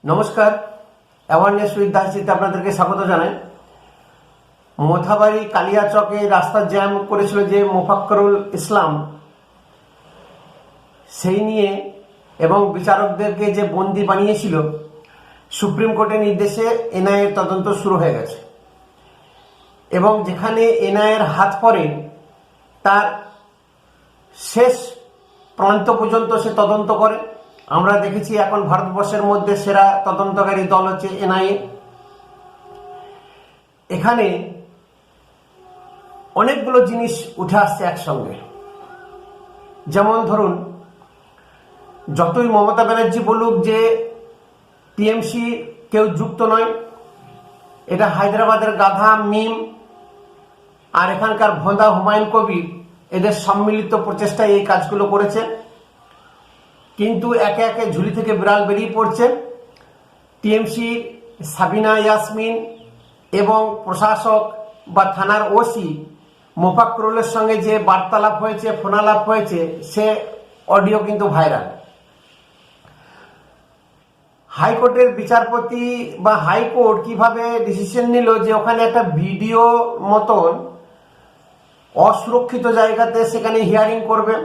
নমস্কার, awareness with দাসজিতে আপনাদেরকে স্বাগত জানাই। মোথাবাড়ি কালিয়াচকে রাস্তা জ্যাম করেছিল যে মোফাক্করুল ইসলাম, সেই নিয়ে এবং বিচারকদেরকে যে বন্দি বানিয়েছিল, সুপ্রিম কোর্টের নির্দেশে এনআইএর তদন্ত শুরু হয়ে গেছে এবং যেখানে এনআইএর হাত পড়ে তার শেষ প্রান্ত পর্যন্ত সে তদন্ত করে। আমরা দেখেছি এখন ভারতবর্ষের মধ্যে সেরা তদন্তকারী দল হচ্ছে এনআইএ। এখানে অনেকগুলো জিনিস উঠে আসছে একসঙ্গে। যেমন ধরুন, যতই মমতা ব্যানার্জি বলুক যে টিএমসি কেউ যুক্ত নয়, এটা হায়দ্রাবাদের গাধা মিম আর এখানকার ভোঁদা হুমায়ুন কবির এদের সম্মিলিত প্রচেষ্টায় এই কাজগুলো করেছে। কিন্তু একে একে ঝুলি থেকে বিড়াল বেরিয়ে পড়ছে। টিএমসি সাবিনা ইয়াসমিন এবং প্রশাসক বা থানার ওসি মোফাক্করুলের সঙ্গে যে বার্তালাপ হয়েছে, ফোনালাপ হয়েছে, সে অডিও কিন্তু ভাইরাল। হাইকোর্টের বিচারপতি বা হাইকোর্ট কিভাবে ডিসিশন নিল যে ওখানে একটা ভিডিও মতন অসুরক্ষিত জায়গাতে সেখানে হিয়ারিং করবে।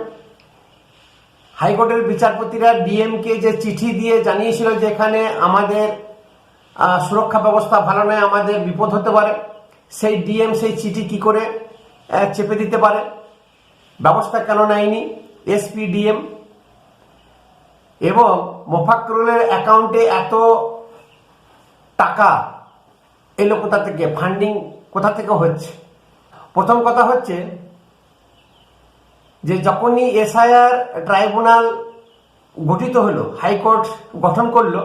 হাইকোর্টের বিচারপতিরা ডিএমকে যে চিঠি দিয়ে জানিয়েছিল যে এখানে আমাদের সুরক্ষা ব্যবস্থা ভালো নয়, আমাদের বিপদ হতে পারে, সেই ডিএম সেই চিঠি কি করে চেপে দিতে পারে? ব্যবস্থা কেন নেয়নি এসপি ডিএম? এবং মোফাক্করুলের অ্যাকাউন্টে এত টাকা এলো কোথা থেকে? ফান্ডিং কোথা থেকে হচ্ছে? প্রথম কথা হচ্ছে যে যখনই এসআইআর ট্রাইব্যুনাল গঠিত হলো, হাইকোর্ট গঠন করলো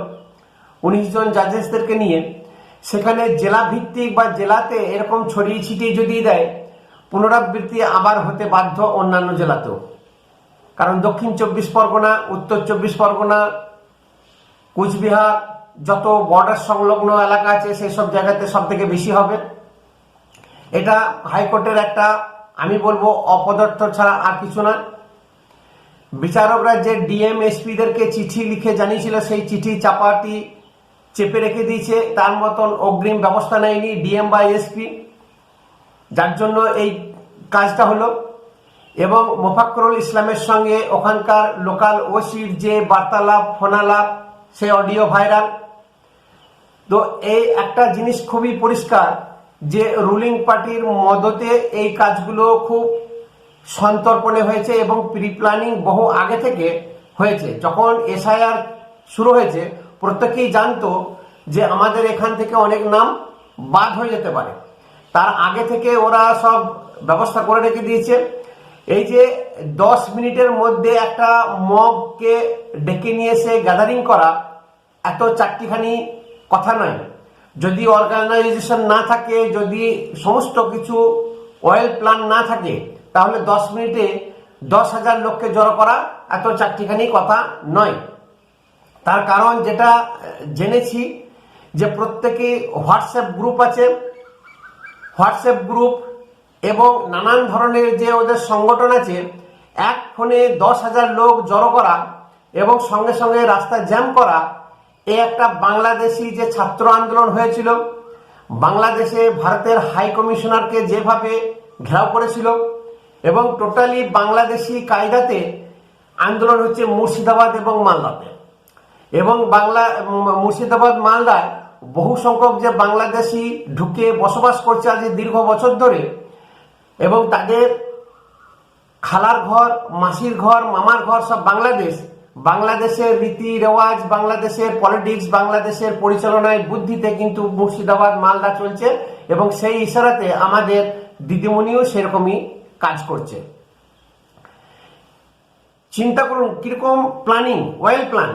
19 জন জাজেসদেরকে নিয়ে, সেখানে জেলা ভিত্তিক বা জেলাতে এরকম ছড়িয়ে ছিটিয়ে যদি দেয়, পুনরাবৃত্তি আবার হতে বাধ্য অন্যান্য জেলাতেও। কারণ দক্ষিণ 24 পরগনা, উত্তর 24 পরগনা, কুচবিহার, যত বর্ডার সংলগ্ন এলাকা আছে সেই সব জায়গাতে সব থেকে বেশি হবে। এটা হাইকোর্টের একটা, আমি বলবো, অপদার্থ ছাড়া আর কিছু না। বিচারকরা যে ডিএম এসপিদেরকে চিঠি লিখে জানিয়েছিল, সেই চিঠি চাপাটি চেপে রেখে দিয়েছে, তার মতন অগ্রিম ব্যবস্থা নেয়নি ডিএম বা এসপি, যার জন্য এই কাজটা হলো। এবং মোফাক্করুল ইসলামের সঙ্গে ওখানকার লোকাল ওসির যে বার্তালাপ, ফোনালাপ, সেই অডিও ভাইরাল। তো এই একটা জিনিস খুবই পরিষ্কার যে রুলিং পার্টির মদতে এই কাজগুলো খুব সন্তর্পণে হয়েছে এবং প্রি প্ল্যানিং বহু আগে থেকে হয়েছে। যখন এসআইআর শুরু হয়েছে, প্রত্যেকেই জানতো যে আমাদের এখান থেকে অনেক নাম বাদ হয়ে যেতে পারে। তার আগে থেকে ওরা সব ব্যবস্থা করে রেখে দিয়েছে। এই যে 10 মিনিটের মধ্যে একটা মবকে ডেকে নিয়ে এসে গ্যাদারিং করা, এত চারটিখানি কথা নয়। যদি অর্গানাইজেশন না থাকে, যদি সমস্ত কিছু ওয়েল প্ল্যান না থাকে, তাহলে 10 মিনিটে 10,000 লোককে জড়ো করা এত চারটিখানি কথা নয়। তার কারণ যেটা জেনেছি যে প্রত্যেকে হোয়াটসঅ্যাপ গ্রুপ আছে, হোয়াটসঅ্যাপ গ্রুপ এবং নানান ধরনের যে ওদের সংগঠন আছে, এক ফোনে 10,000 লোক জড়ো করা এবং সঙ্গে সঙ্গে রাস্তা জ্যাম করা। এই একটা বাংলাদেশি যে ছাত্র আন্দোলন হয়েছিল, বাংলাদেশে ভারতের হাই কমিশনারকে যেভাবে ঘেরাও করেছিল, এবং টোটালি বাংলাদেশি কায়দাতে আন্দোলন হচ্ছে মুর্শিদাবাদ এবং মালদাতে। এবং মুর্শিদাবাদ মালদায় বহু সংখ্যক যে বাংলাদেশি ঢুকে বসবাস করছে আজ দীর্ঘ বছর ধরে, এবং তাদের খালার ঘর, মাসির ঘর, মামার ঘর সব বাংলাদেশের রীতি রেওয়াজ, বাংলাদেশের পলিটিক্স, বাংলাদেশের পরিচালনায় বুদ্ধিতে কিন্তু মুর্শিদাবাদ মালদা চলছে। এবং সেই ইশারাতে আমাদের দিদিমণিও সেরকমই কাজ করছে। চিন্তা করুন কিরকম planning, well plan.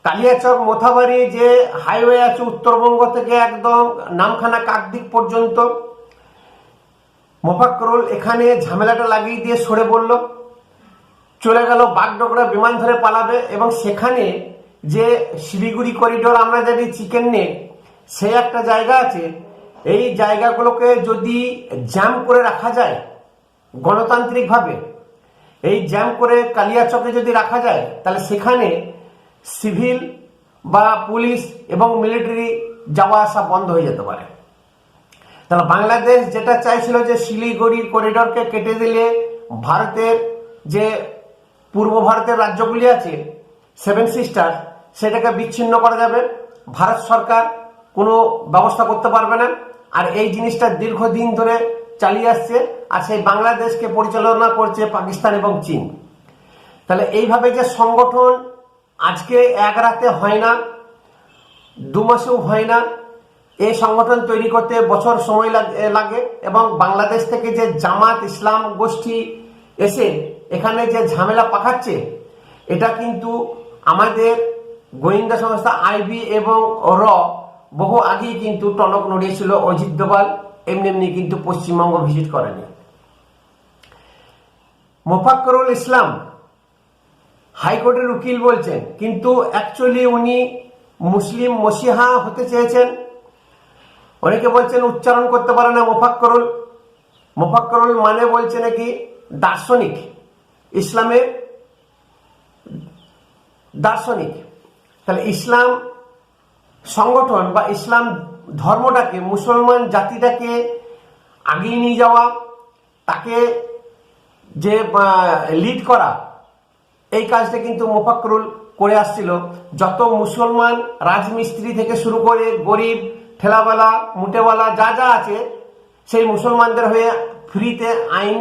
Kaliachak Mothabari যে হাইওয়ে আছে উত্তরবঙ্গ থেকে একদম নামখানা কাকদ্বীপ পর্যন্ত, মোফাক্করুল এখানে ঝামেলাটা লাগিয়ে দিয়ে সরে বলল, চলে গেল বাগডোগরা, বিমান ধরে পালাবে। এবং সেখানে যে শিলিগুড়ি করিডোর আমরা জানি চিকেন নেক, সে একটা জায়গা আছে। এই জায়গাগুলোকে যদি জ্যাম করে রাখা যায় গণতান্ত্রিকভাবে, এই জ্যাম করে কালিয়াচকে যদি রাখা যায়, তাহলে সেখানে সিভিল বা পুলিশ এবং মিলিটারি যাওয়া আসা বন্ধ হয়ে যেতে পারে। তাহলে বাংলাদেশ যেটা চাইছিল যে শিলিগুড়ি করিডোরকে কেটে দিলে ভারতের যে পূর্ব ভারতের রাজ্যগুলি আছে সেভেন সিস্টার, সেটাকে বিচ্ছিন্ন করা যাবে, ভারত সরকার কোনো ব্যবস্থা করতে পারবে না। আর এই জিনিসটা দীর্ঘদিন ধরে চালিয়ে আসছে, আর সেই বাংলাদেশকে পরিচালনা করছে পাকিস্তান এবং চীন। তাহলে এইভাবে যে সংগঠন আজকে এক রাতে হয় না, 2 মাসেও হয় না, এই সংগঠন তৈরি করতে বছর সময় লাগে। এবং বাংলাদেশ থেকে যে জামাত ইসলাম গোষ্ঠী এসে এখানে যে ঝামেলা পাকাচ্ছে, এটা কিন্তু আমাদের গোয়েন্দা সংস্থা আইবি এবং বহু আগেই কিন্তু টনক নড়িয়েছিল। অজিত দোভাল এমনি এমনি কিন্তু পশ্চিমবঙ্গ ভিজিট করেনি। মোফাক্করুল ইসলাম হাইকোর্টের উকিল বলছেন, কিন্তু অ্যাকচুয়ালি উনি মুসলিম মসিহা হতে চেয়েছেন। অনেকে বলছেন উচ্চারণ করতে পারে না মোফাক্করুল। মোফাক্করুল মানে বলছে নাকি দার্শনিক, ইসলামের দার্শনিক। তাহলে ইসলাম সংগঠন বা ইসলাম ধর্মটাকে, মুসলমান জাতিটাকে আগিয়ে নিয়ে যাওয়া, তাকে যে লিড করা, এই কাজটা কিন্তু মোফাক্করুল করে আসছিল। যত মুসলমান রাজমিস্ত্রি থেকে শুরু করে গরিব ঠেলাওয়ালা মুটেওয়ালা যা যা আছে, সেই মুসলমানদের হয়ে ফ্রিতে আইন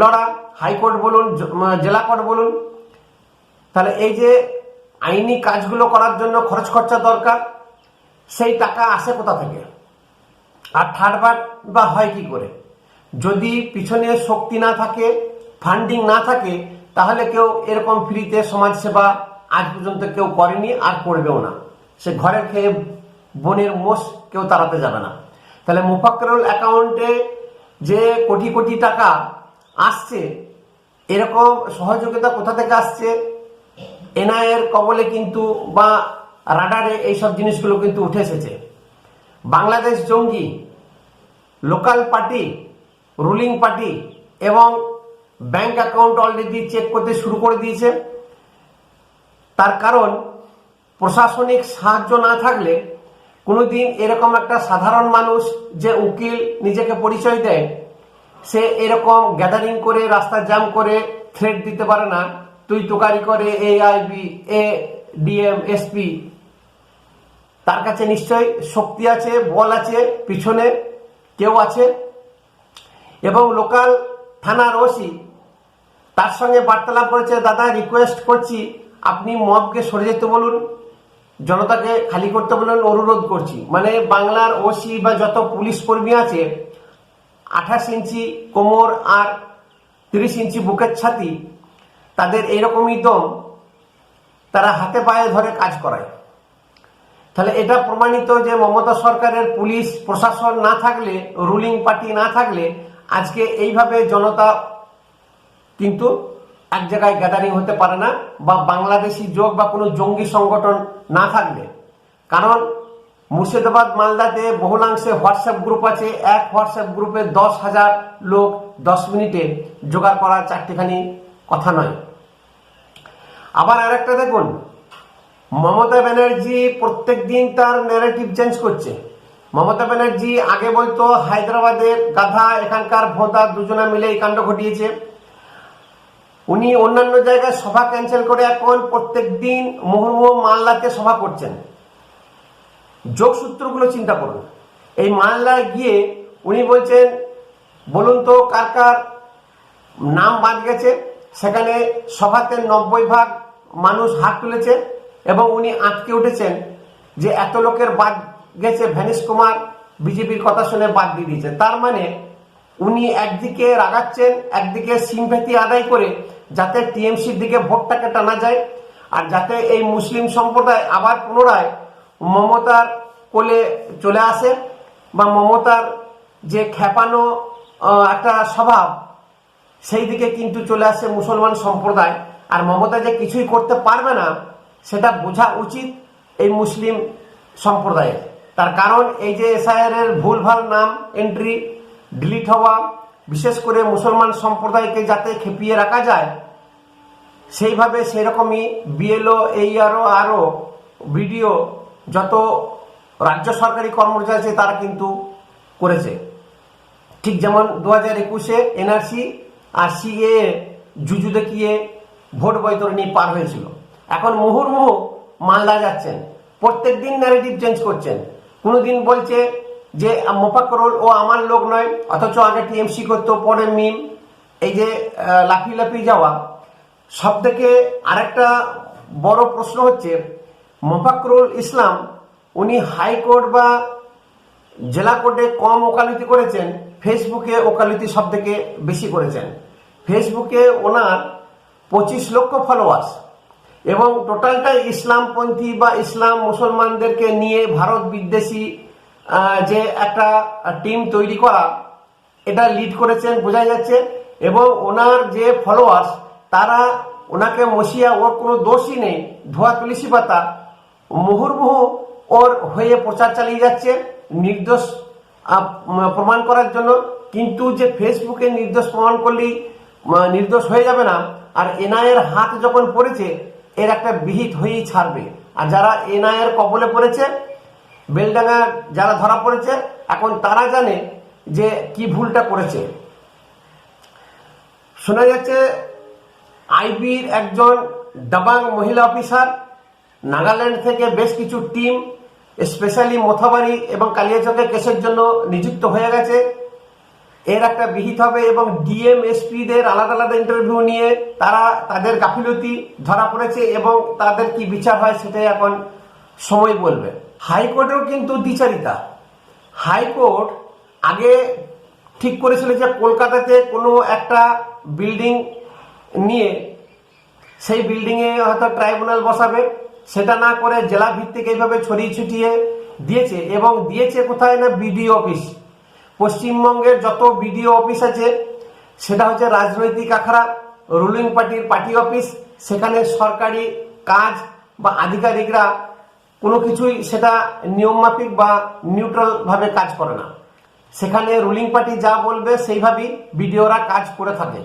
লড়া, হাইকোর্ট বলুন, জেলা কোর্ট বলুন। তাহলে এই যে আইনি কাজগুলো করার জন্য খরচ খরচা দরকার, সেই টাকা আসে কোথা থেকে? আর থার্ড পার্ট বা হয় কি করে? যদি পিছনে শক্তি না থাকে, ফান্ডিং না থাকে, তাহলে কেউ এরকম ফ্রিতে সমাজসেবা আজ পর্যন্ত কেউ করেনি, আর করবেও না। সে ঘরের খেয়ে বোনের মোষ কেউ তাড়াতে যাবে না। তাহলে মোফাক্করুল অ্যাকাউন্টে যে কোটি কোটি টাকা আসছে, এরকম সহযোগিতা কোথা থেকে আসছে? এনআইএর কবলে কিন্তু বা রাডারে এইসব জিনিসগুলো কিন্তু উঠে এসেছে। বাংলাদেশ জঙ্গি, লোকাল পার্টি, রুলিং পার্টি এবং ব্যাংক অ্যাকাউন্ট অলরেডি চেক করতে শুরু করে দিয়েছে। তার কারণ প্রশাসনিক সাহায্য না থাকলে কোনোদিন এরকম একটা সাধারণ মানুষ যে উকিল নিজেকে পরিচয় দেয়, সে এরকম গ্যাদারিং করে রাস্তা জ্যাম করে থ্রেট দিতে পারে না, তুই তোকারি করে AIB ADM SP। তার কাছে নিশ্চয়ই শক্তি আছে, বল আছে, পিছনে কেউ আছে। এবং লোকাল থানার ওসি তার সঙ্গে বার্তালাপ করেছে, দাদা রিকোয়েস্ট করছি আপনি মবকে সরে যেতে বলুন, জনতাকে খালি করতে বলুন, অনুরোধ করছি। মানে বাংলার ওসি বা যত পুলিশ কর্মী আছে, 28 ইঞ্চি কোমর আর 30 ইঞ্চি বুকের ছাতি, তাদের এইরকমই দম, তারা হাতে পায়ে ধরে কাজ করায়। তাহলে এটা প্রমাণিত যে মমতা সরকারের পুলিশ প্রশাসন না থাকলে, রুলিং পার্টি না থাকলে আজকে এইভাবে জনতা কিন্তু এক জায়গায় গ্যাদারিং হতে পারে না, বা বাংলাদেশি যোগ বা কোনো জঙ্গি সংগঠন না থাকলে। কারণ মুর্শিদাবাদ মালদাতে বহুলাংশে হোয়াটসঅ্যাপ গ্রুপ আছে, এক হোয়াটসঅ্যাপ গ্রুপে 10,000 লোক 10 মিনিটে জোগাড় করা চারটিখানি কথা নয়। আবার আরেকটা দেখুন, মমতা ব্যানার্জি প্রত্যেক দিন তার ন্যারেটিভ চেঞ্জ করছে। মমতা ব্যানার্জি আগে বলতো হায়দ্রাবাদের গাধা, এখানকার ভোঁদা দুজনা মিলে এই কাণ্ড ঘটিয়েছে। উনি অন্যান্য জায়গায় সভা ক্যান্সেল করে এখন প্রত্যেক দিন মুহুর্মুহু মালদাতে সভা করছেন। যোগসূত্রগুলো চিন্তা করুন। এই মালদায় গিয়ে উনি বলছেন, বলুন তো কার কার নাম বাদ গেছে? সেখানে সভাতে 90% মানুষ হাত তুলেছে এবং উনি আটকে উঠেছেন যে এত লোকের বাদ গেছে, ভ্যানিশ কুমার বিজেপির কথা শুনে বাদ দিয়ে দিয়েছে। তার মানে উনি একদিকে রাগাচ্ছেন, একদিকে সিম্প্যাথি আদায় করে যাতে টিএমসির দিকে ভোটটাকে টানা যায়, আর যাতে এই মুসলিম সম্প্রদায় আবার পুনরায় মমতার কোলে চলে আসে, বা মমতার যে খেপানো একটা স্বভাব, সেই দিকে কিন্তু চলে আসে মুসলমান সম্প্রদায়। আর মমতা যে কিছুই করতে পারবে না সেটা বোঝা উচিত এই মুসলিম সম্প্রদায়ের। তার কারণ এই যে SIR এর ভুলভাল নাম এন্ট্রি, ডিলিট হওয়া, বিশেষ করে মুসলমান সম্প্রদায়কে যাতে খেপিয়ে রাখা যায়, সেইভাবে সেরকমই বিএলও এইআরও আরও ভিডিও যত রাজ্য সরকারি কর্মচারী আছে তারা কিন্তু করেছে। ঠিক যেমন 2021-এ এনআরসি আর সিএ জুজু দেখিয়ে ভোট বৈতরণী পার হয়েছিল। এখন মুহুর্মুহু মালদা যাচ্ছেন, প্রত্যেক দিন ন্যারেটিভ চেঞ্জ করছেন। কোনোদিন বলছে যে মোফাক্করুল ও আমার লোক নয়, অথচ আগে টিএমসি করতো, পরে মিম। এই যে লাফিয়ে লাফিয়ে যাওয়া। সব থেকে আরেকটা বড় প্রশ্ন হচ্ছে, মোফাক্করুল ইসলাম উনি হাইকোর্ট বা জেলা কোর্টে কম ওকালতি করেছেন, ফেসবুকে ওকালতি সব থেকে বেশি করেছেন। ফেসবুকে ওনার 25 লক্ষ ফলোয়ার্স, এবং টোটালটাই ইসলামপন্থী বা ইসলাম মুসলমানদেরকে নিয়ে ভারত বিদ্বেষী যে একটা টিম তৈরি করা, এটা লিড করেছেন বোঝা যাচ্ছে। এবং ওনার যে ফলোয়ার্স তারা ওনাকে মসিয়া, ওর কোনো দোষই নেই, ধোয়া তুলসী পাতা, মুহুর্মুহু ওর হয়ে প্রচার চালিয়ে যাচ্ছে নির্দোষ প্রমাণ করার জন্য। কিন্তু যে ফেসবুকে নির্দোষ প্রমাণ করলেই নির্দোষ হয়ে যাবে না, আর এনআইএর হাত যখন পড়েছে এর একটা বিহিত হয়েই ছাড়বে। আর যারা এনআইএর কবলে পড়েছে, বেলডাঙ্গা যারা ধরা পড়েছে, এখন তারা জানে যে কি ভুলটা করেছে। শোনা যাচ্ছে আইবির একজন দাবাং মহিলা অফিসার নাগাল্যান্ড থেকে বেশ কিছু টিম স্পেশালি মোথাবাড়ি এবং কালিয়াচকের কেসের জন্য নিযুক্ত হয়ে গেছে। এর একটা বিহিত হবে, এবং ডিএম এসপিদের আলাদা আলাদা ইন্টারভিউ নিয়ে তারা তাদের গাফিলতি ধরা পড়েছে, এবং তাদের কি বিচার হয় সেটাই এখন সময় বলবে। হাইকোর্টেও কিন্তু দ্বিচারিতা। হাইকোর্ট আগে ঠিক করেছিল যে কলকাতাতে কোনো একটা বিল্ডিং নিয়ে সেই বিল্ডিংয়ে হয়তো ট্রাইব্যুনাল বসাবে, সেটা না করে জেলা ভিত্তিক এইভাবে ছড়িয়ে ছিটিয়ে দিয়েছে। এবং দিয়েছে কোথায় না বিডিও অফিস। পশ্চিমবঙ্গের যত বিডিও অফিস আছে সেটা হচ্ছে রাজনৈতিক আখড়া, রুলিং পার্টির পার্টি অফিস। সেখানে সরকারি কাজ বা আধিকারিকরা কোনো কিছুই সেটা নিয়মমাফিক বা নিউট্রাল ভাবে কাজ করে না। সেখানে রুলিং পার্টি যা বলবে সেইভাবেই বিডিওরা কাজ করে থাকে।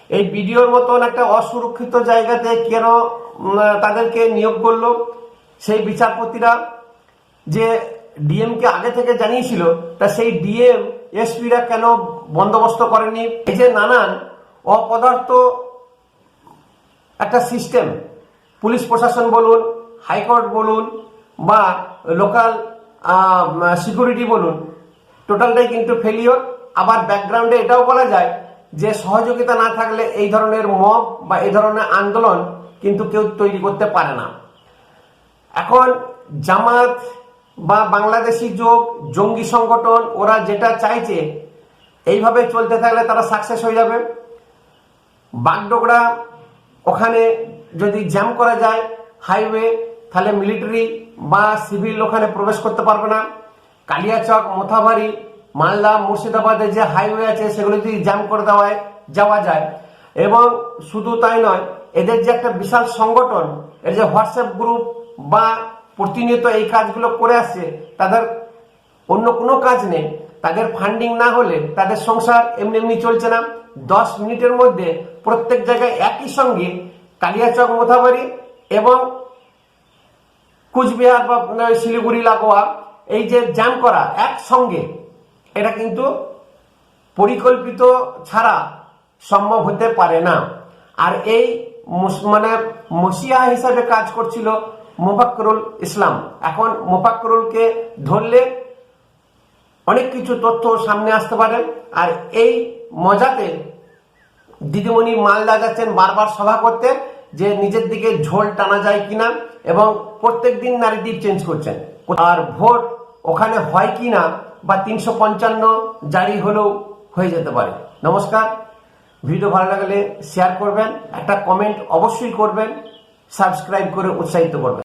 এই বিডিওর মতন একটা অসুরক্ষিত জায়গাতে কেন তাদেরকে নিয়োগ করলো? সেই বিচারপতিরা যে ডিএমকে আগে থেকে জানিয়েছিল, তা সেই ডিএম এসপিরা কেন বন্দোবস্ত করেনি? এই যে নানান অপদার্থ একটা সিস্টেম, পুলিশ প্রশাসন বলুন, হাইকোর্ট বলুন বা লোকাল সিকিউরিটি বলুন, টোটালটাই কিন্তু ফেলিওর। আবার ব্যাকগ্রাউন্ডে এটাও বলা যায় যে সহযোগিতা না থাকলে এই ধরনের মব বা এই ধরনের আন্দোলন কিন্তু কেউ তৈরি করতে পারে না। এখন জামাত বা বাংলাদেশি জঙ্গি সংগঠন ওরা যেটা চাইছে, এইভাবে চলতে থাকলে তারা সাকসেস হয়ে যাবে। বাগডোগরা ওখানে যদি জ্যাম করা যায় হাইওয়ে, তাহলে মিলিটারি বা সিভিল ওখানে প্রবেশ করতে পারবে না। কালিয়াচক, মোথাবাড়ি, মালদা, মুর্শিদাবাদের যে হাইওয়ে আছে সেগুলো যদি জ্যাম করে যাওয়া যায়। এবং শুধু তাই নয়, এদের যে একটা বিশাল সংগঠন, এর যে হোয়াটসঅ্যাপ গ্রুপ বা প্রতিনিয়ত এই কাজগুলো করে আসছে, তাদের অন্য কোনো কাজ নেই। তাদের ফান্ডিং না হলে তাদের সংসার এমনি এমনি চলছে না। 10 মিনিটের মধ্যে প্রত্যেক জায়গায় একই সঙ্গে কালিয়াচক, মোথাবাড়ি এবং কুচবিহার বা শিলিগুড়ি লাগোয়া এই যে জ্যাম করা একসঙ্গে, এটা কিন্তু পরিকল্পিত ছাড়া সম্ভব হতে পারে না। আর এই মানে মসিয়া হিসাবে কাজ করছিল মোফাক্করুল ইসলাম। এখন মোফাক্করুলকে ধরলে অনেক কিছু তথ্য সামনে আসতে পারে। আর এই মজাতে দিদিমণি মালদা যাচ্ছেন বারবার সভা করতে, যে নিজের দিকে ঝোল টানা যায় কিনা, এবং প্রত্যেক দিন ন্যারেটিভ চেঞ্জ করছেন। আর ভোট ওখানে হয় কিনা বা 355 জারি হলেও হয়ে যেতে পারে। নমস্কার, ভিডিও ভালো লাগলে শেয়ার করবেন, একটা কমেন্ট অবশ্যই করবেন, সাবস্ক্রাইব করে উৎসাহিত করবেন।